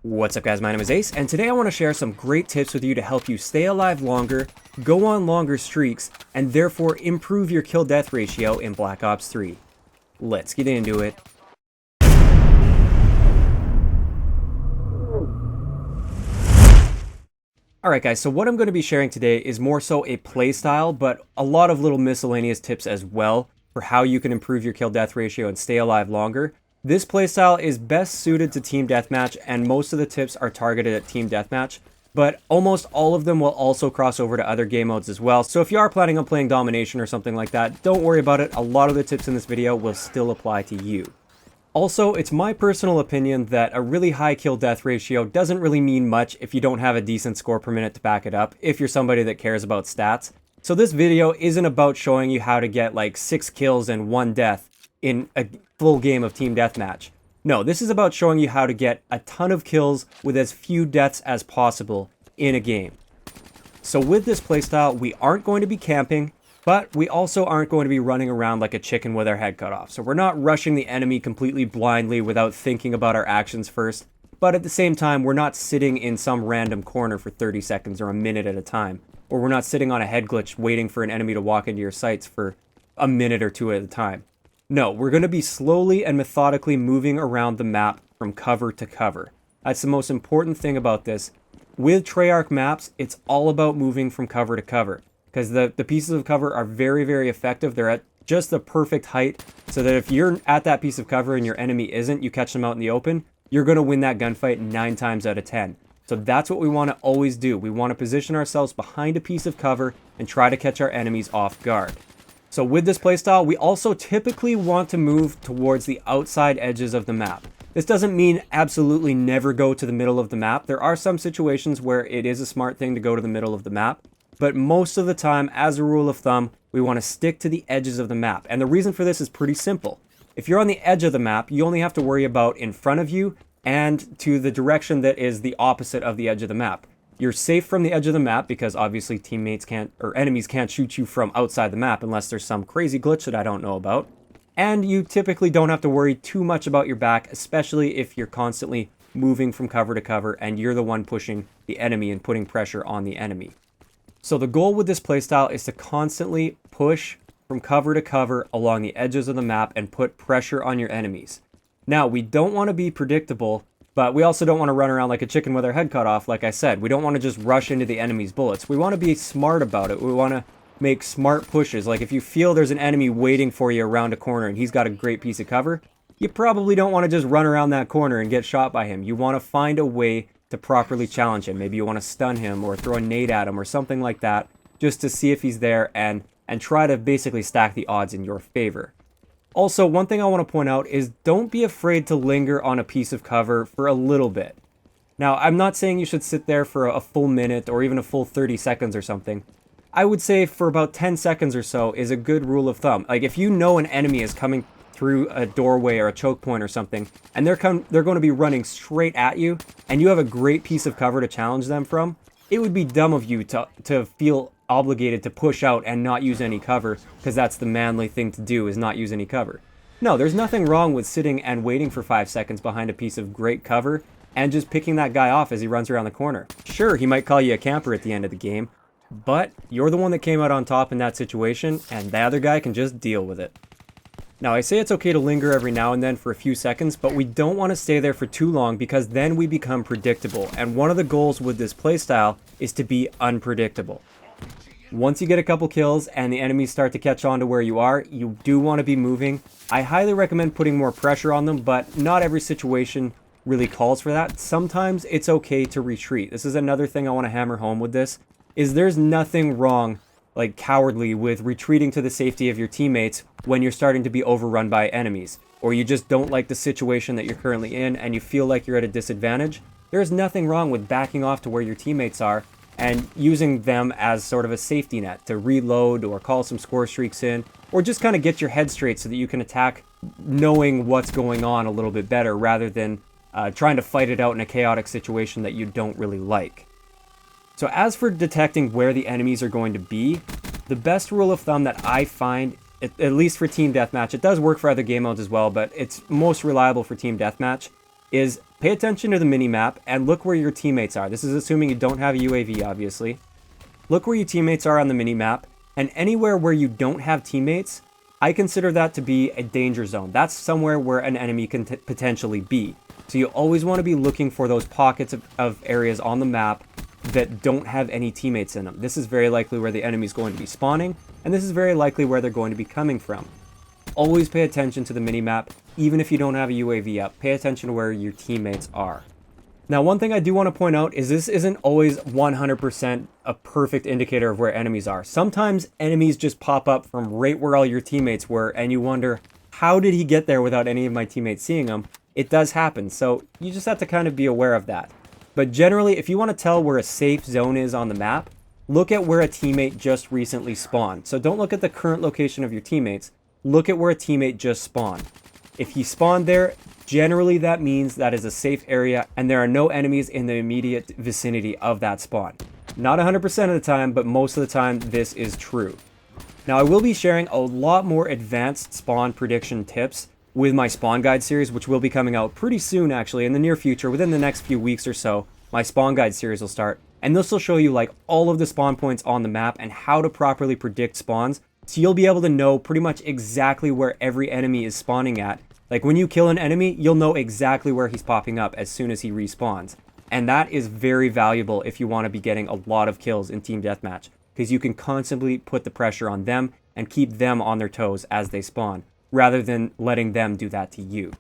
What's up guys, my name is Ace, and today I want to share some great tips with you to help you stay alive longer, go on longer streaks, and therefore improve your kill-death ratio in Black Ops 3. Let's get into it. Alright guys, so what I'm going to be sharing today is more so a playstyle, but a lot of little miscellaneous tips as well for how you can improve your kill-death ratio and stay alive longer. This playstyle is best suited to Team Deathmatch, and most of the tips are targeted at Team Deathmatch, but almost all of them will also cross over to other game modes as well. So if you are planning on playing Domination or something like that, don't worry about it. A lot of the tips in this video will still apply to you. Also, it's my personal opinion that a really high kill-death ratio doesn't really mean much if you don't have a decent score per minute to back it up, if you're somebody that cares about stats. So this video isn't about showing you how to get like 6 kills and 1 death in a full game of Team Deathmatch. No, this is about showing you how to get a ton of kills with as few deaths as possible in a game. So with this playstyle, we aren't going to be camping, but we also aren't going to be running around like a chicken with our head cut off. So we're not rushing the enemy completely blindly without thinking about our actions first, but at the same time, we're not sitting in some random corner for 30 seconds or a minute at a time, or we're not sitting on a head glitch waiting for an enemy to walk into your sights for a minute or two at a time. No, we're going to be slowly and methodically moving around the map from cover to cover. That's the most important thing about this. With Treyarch maps, it's all about moving from cover to cover, because the pieces of cover are very, very effective. They're at just the perfect height, so that if you're at that piece of cover and your enemy isn't, you catch them out in the open, you're going to win that gunfight 9 times out of 10. So that's what we want to always do. We want to position ourselves behind a piece of cover and try to catch our enemies off guard. So with this playstyle, we also typically want to move towards the outside edges of the map. This doesn't mean absolutely never go to the middle of the map. There are some situations where it is a smart thing to go to the middle of the map, but most of the time, as a rule of thumb, we want to stick to the edges of the map. And the reason for this is pretty simple. If you're on the edge of the map, you only have to worry about in front of you and to the direction that is the opposite of the edge of the map. You're safe from the edge of the map because obviously teammates can't, or enemies can't shoot you from outside the map unless there's some crazy glitch that I don't know about. And you typically don't have to worry too much about your back, especially if you're constantly moving from cover to cover and you're the one pushing the enemy and putting pressure on the enemy. So the goal with this playstyle is to constantly push from cover to cover along the edges of the map and put pressure on your enemies. Now, we don't want to be predictable, but we also don't want to run around like a chicken with our head cut off, like I said. We don't want to just rush into the enemy's bullets. We want to be smart about it. We want to make smart pushes. Like if you feel there's an enemy waiting for you around a corner and he's got a great piece of cover, you probably don't want to just run around that corner and get shot by him. You want to find a way to properly challenge him. Maybe you want to stun him or throw a nade at him or something like that, just to see if he's there and try to basically stack the odds in your favor. Also, one thing I want to point out is don't be afraid to linger on a piece of cover for a little bit. Now, I'm not saying you should sit there for a full minute or even a full 30 seconds or something. I would say for about 10 seconds or so is a good rule of thumb. Like if you know an enemy is coming through a doorway or a choke point or something, and they're going to be running straight at you, and you have a great piece of cover to challenge them from, it would be dumb of you to feel obligated to push out and not use any cover, because that's the manly thing to do, is not use any cover. No, there's nothing wrong with sitting and waiting for 5 seconds behind a piece of great cover and just picking that guy off as he runs around the corner. Sure, he might call you a camper at the end of the game, but you're the one that came out on top in that situation, and the other guy can just deal with it. Now, I say it's okay to linger every now and then for a few seconds, but we don't want to stay there for too long because then we become predictable, and one of the goals with this playstyle is to be unpredictable. Once you get a couple kills and the enemies start to catch on to where you are, you do want to be moving. I highly recommend putting more pressure on them, but not every situation really calls for that. Sometimes it's okay to retreat. This is another thing I want to hammer home with this, is there's nothing wrong, like cowardly, with retreating to the safety of your teammates when you're starting to be overrun by enemies, or you just don't like the situation that you're currently in and you feel like you're at a disadvantage. There's nothing wrong with backing off to where your teammates are and using them as sort of a safety net to reload or call some score streaks in, or just kind of get your head straight so that you can attack knowing what's going on a little bit better rather than trying to fight it out in a chaotic situation that you don't really like. So as for detecting where the enemies are going to be, the best rule of thumb that I find, at least for Team Deathmatch, it does work for other game modes as well, but it's most reliable for Team Deathmatch, is pay attention to the mini-map and look where your teammates are. This is assuming you don't have a UAV, obviously. Look where your teammates are on the mini-map, and anywhere where you don't have teammates, I consider that to be a danger zone. That's somewhere where an enemy can potentially be. So you always want to be looking for those pockets of areas on the map that don't have any teammates in them. This is very likely where the enemy is going to be spawning, and this is very likely where they're going to be coming from. Always pay attention to the mini-map, even if you don't have a UAV up. Pay attention to where your teammates are. Now, one thing I do want to point out is this isn't always 100% a perfect indicator of where enemies are. Sometimes enemies just pop up from right where all your teammates were, and you wonder, how did he get there without any of my teammates seeing him? It does happen, so you just have to kind of be aware of that. But generally, if you want to tell where a safe zone is on the map, look at where a teammate just recently spawned. So don't look at the current location of your teammates. Look at where a teammate just spawned. If he spawned there, generally that means that is a safe area and there are no enemies in the immediate vicinity of that spawn. Not 100% of the time, but most of the time this is true. Now I will be sharing a lot more advanced spawn prediction tips with my spawn guide series, which will be coming out pretty soon actually, in the near future. Within the next few weeks or so, my spawn guide series will start. And this will show you like all of the spawn points on the map and how to properly predict spawns. So you'll be able to know pretty much exactly where every enemy is spawning at. Like when you kill an enemy, you'll know exactly where he's popping up as soon as he respawns. And that is very valuable if you want to be getting a lot of kills in Team Deathmatch, because you can constantly put the pressure on them and keep them on their toes as they spawn, rather than letting them do that to you.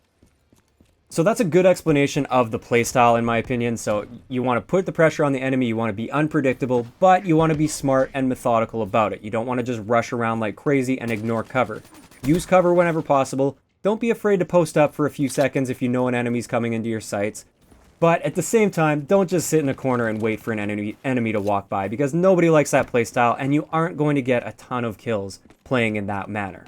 So that's a good explanation of the playstyle in my opinion. So you want to put the pressure on the enemy, you want to be unpredictable, but you want to be smart and methodical about it. You don't want to just rush around like crazy and ignore cover. Use cover whenever possible. Don't be afraid to post up for a few seconds if you know an enemy's coming into your sights. But at the same time, don't just sit in a corner and wait for an enemy to walk by, because nobody likes that playstyle and you aren't going to get a ton of kills playing in that manner.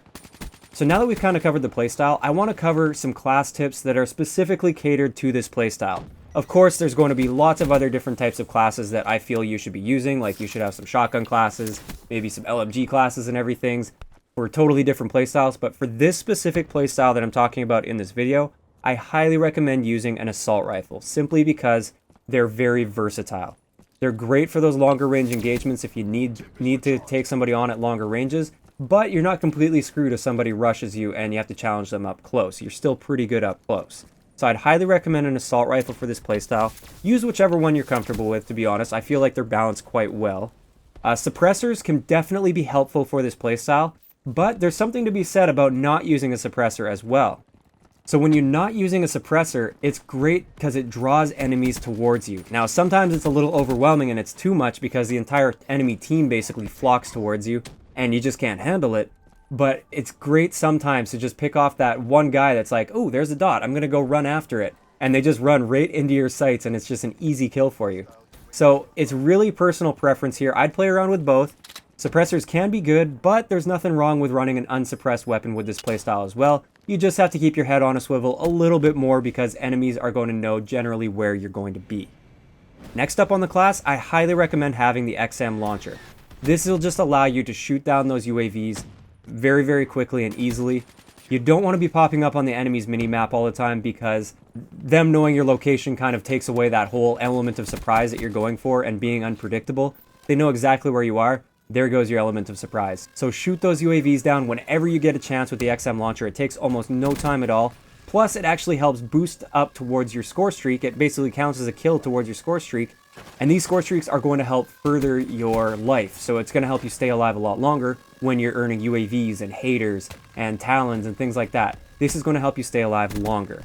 So now that we've kind of covered the playstyle, I want to cover some class tips that are specifically catered to this playstyle. Of course, there's going to be lots of other different types of classes that I feel you should be using, like you should have some shotgun classes, maybe some LMG classes and everything, for totally different playstyles. But for this specific playstyle that I'm talking about in this video, I highly recommend using an assault rifle, simply because they're very versatile. They're great for those longer range engagements if you need to take somebody on at longer ranges, but you're not completely screwed if somebody rushes you and you have to challenge them up close. You're still pretty good up close. So I'd highly recommend an assault rifle for this playstyle. Use whichever one you're comfortable with, to be honest. I feel like they're balanced quite well. Suppressors can definitely be helpful for this playstyle, but there's something to be said about not using a suppressor as well. So when you're not using a suppressor, it's great because it draws enemies towards you. Now, sometimes it's a little overwhelming and it's too much because the entire enemy team basically flocks towards you and you just can't handle it. But it's great sometimes to just pick off that one guy that's like, oh, there's a dot, I'm gonna go run after it. And they just run right into your sights and it's just an easy kill for you. So it's really personal preference here. I'd play around with both. Suppressors can be good, but there's nothing wrong with running an unsuppressed weapon with this playstyle as well. You just have to keep your head on a swivel a little bit more because enemies are going to know generally where you're going to be. Next up on the class, I highly recommend having the XM launcher. This will just allow you to shoot down those UAVs very, very quickly and easily. You don't want to be popping up on the enemy's mini-map all the time because them knowing your location kind of takes away that whole element of surprise that you're going for and being unpredictable. They know exactly where you are. There goes your element of surprise. So shoot those UAVs down whenever you get a chance with the XM launcher. It takes almost no time at all. Plus, it actually helps boost up towards your score streak. It basically counts as a kill towards your score streak. And these score streaks are going to help further your life. So it's going to help you stay alive a lot longer when you're earning UAVs and haters and talons and things like that. This is going to help you stay alive longer.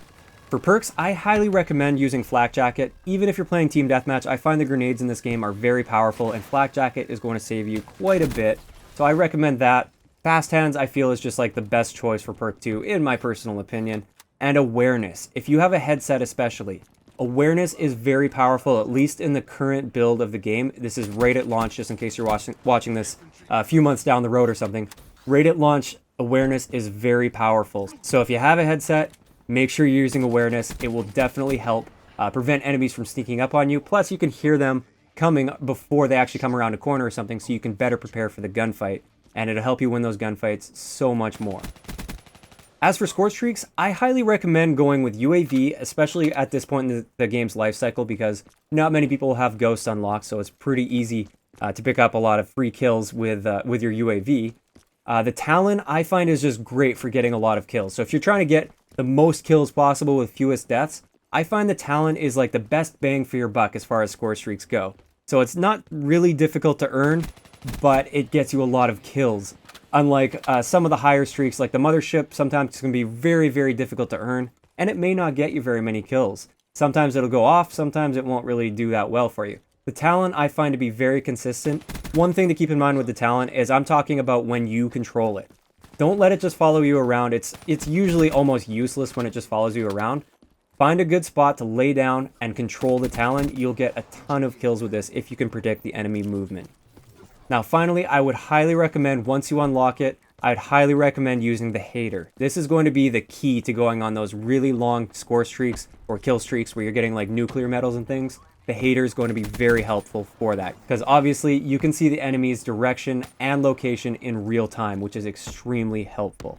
For perks, I highly recommend using Flak Jacket. Even if you're playing Team Deathmatch, I find the grenades in this game are very powerful, and Flak Jacket is going to save you quite a bit. So I recommend that. Fast Hands, I feel, is just like the best choice for perk 2, in my personal opinion. And Awareness. If you have a headset especially, Awareness is very powerful, at least in the current build of the game. This is right at launch, just in case you're watching this a few months down the road or something. Right at launch, Awareness is very powerful. So if you have a headset, make sure you're using Awareness. It will definitely help prevent enemies from sneaking up on you. Plus, you can hear them coming before they actually come around a corner or something, so you can better prepare for the gunfight. And it'll help you win those gunfights so much more. As for score streaks, I highly recommend going with UAV, especially at this point in the game's life cycle, because not many people have Ghost unlocked, so it's pretty easy to pick up a lot of free kills with your UAV. The Talon, I find, is just great for getting a lot of kills. So if you're trying to get the most kills possible with fewest deaths, I find the Talon is like the best bang for your buck as far as score streaks go. So it's not really difficult to earn, but it gets you a lot of kills. Unlike some of the higher streaks, like the Mothership, sometimes it's going to be very, very difficult to earn, and it may not get you very many kills. Sometimes it'll go off, sometimes it won't really do that well for you. The Talon I find to be very consistent. One thing to keep in mind with the Talon is I'm talking about when you control it. Don't let it just follow you around. It's usually almost useless when it just follows you around. Find a good spot to lay down and control the Talon. You'll get a ton of kills with this if you can predict the enemy movement. Now finally, I would highly recommend, once you unlock it, I'd highly recommend using the Hater. This is going to be the key to going on those really long score streaks or kill streaks where you're getting like nuclear medals and things. The Hater is going to be very helpful for that, because obviously you can see the enemy's direction and location in real time, which is extremely helpful.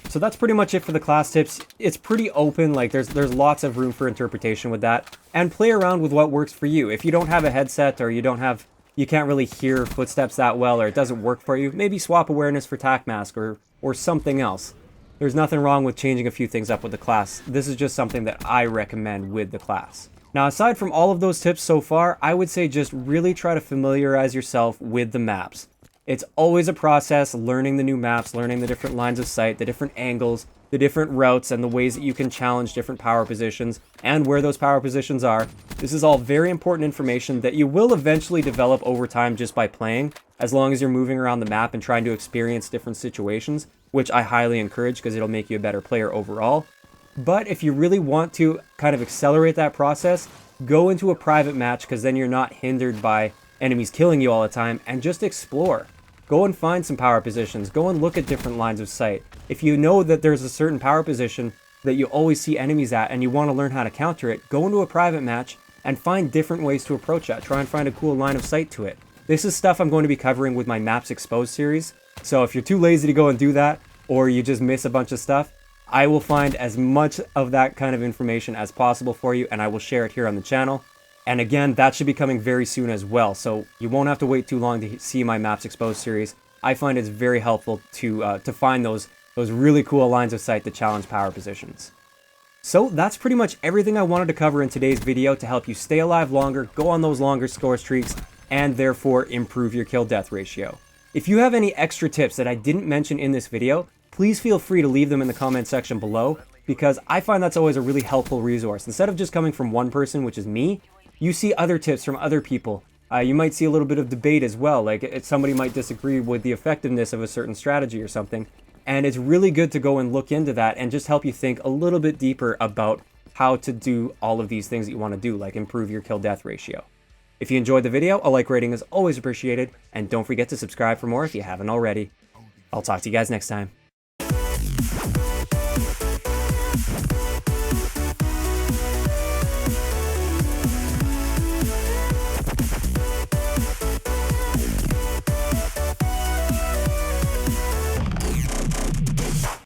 So that's pretty much it for the class tips. It's pretty open, like there's lots of room for interpretation with that, and play around with what works for you. If you don't have a headset or you can't really hear footsteps that well, or it doesn't work for you, maybe swap awareness for tac mask or something else. There's nothing wrong with changing a few things up with the class. This is just something that I recommend with the class. Now, aside from all of those tips so far, I would say just really try to familiarize yourself with the maps. It's always a process, learning the new maps, learning the different lines of sight, the different angles, the different routes, and the ways that you can challenge different power positions, and where those power positions are. This is all very important information that you will eventually develop over time just by playing, as long as you're moving around the map and trying to experience different situations, which I highly encourage because it'll make you a better player overall. But if you really want to kind of accelerate that process, go into a private match, because then you're not hindered by enemies killing you all the time, and just explore. Go and find some power positions. Go and look at different lines of sight. If you know that there's a certain power position that you always see enemies at and you want to learn how to counter it, go into a private match and find different ways to approach that. Try and find a cool line of sight to it. This is stuff I'm going to be covering with my Maps Exposed series. So if you're too lazy to go and do that, or you just miss a bunch of stuff, I will find as much of that kind of information as possible for you, and I will share it here on the channel. And again, that should be coming very soon as well, so you won't have to wait too long to see my Maps Exposed series. I find it's very helpful to find those really cool lines of sight that challenge power positions. So that's pretty much everything I wanted to cover in today's video to help you stay alive longer, go on those longer score streaks, and therefore improve your kill-death ratio. If you have any extra tips that I didn't mention in this video, please feel free to leave them in the comment section below, because I find that's always a really helpful resource. Instead of just coming from one person, which is me, you see other tips from other people. You might see a little bit of debate as well, like somebody might disagree with the effectiveness of a certain strategy or something, and it's really good to go and look into that and just help you think a little bit deeper about how to do all of these things that you want to do, like improve your kill-death ratio. If you enjoyed the video, a like rating is always appreciated, and don't forget to subscribe for more if you haven't already. I'll talk to you guys next time.